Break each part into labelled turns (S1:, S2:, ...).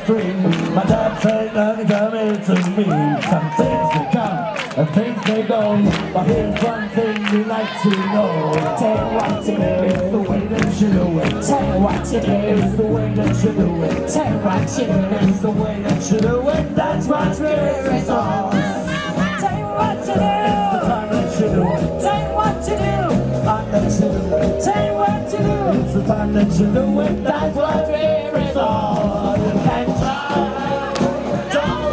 S1: street. My dad said nothing coming to me. Some things they come and things they go. But here's one thing we like to know. Tell you what you do, it's the way that you do it. Tell you what you do, it's the way that you do it. Tell you what you do, it's the way that you do it. That's what really is all. Tell you what you do, it's the time that you do it. Tell you what you do, time that you do it. Tell you what you do, it's the time that you do it. That's what really is all. You can try, don't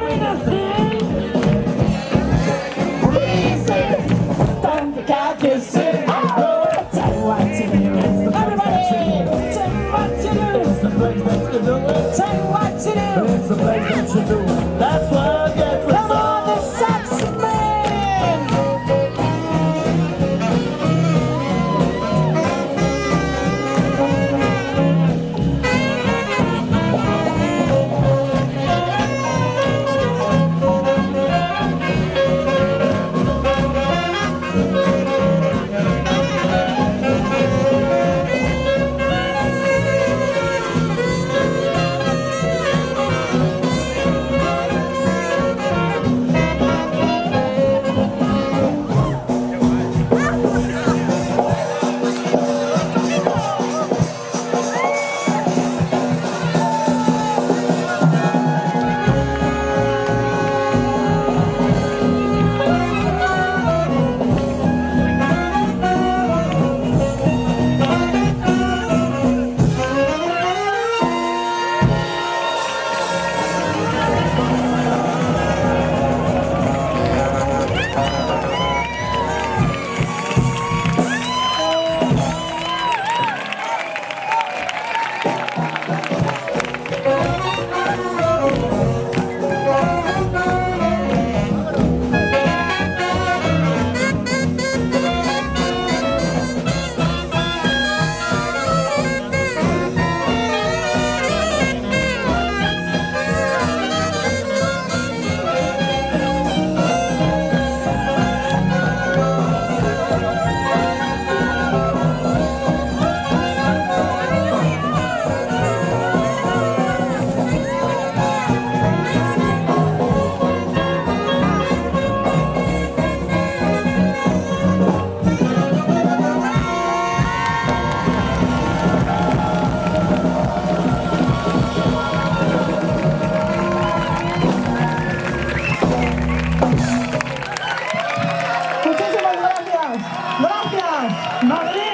S1: be nothing. Please say, don't be cat, you say. Tell you what you do, it's the place that you do it. Tell you what you do, it's the place that you do it. Tell you what you do, it's the place that you do it. That's what I get for come on, the sexy man. Gracias, Madrid.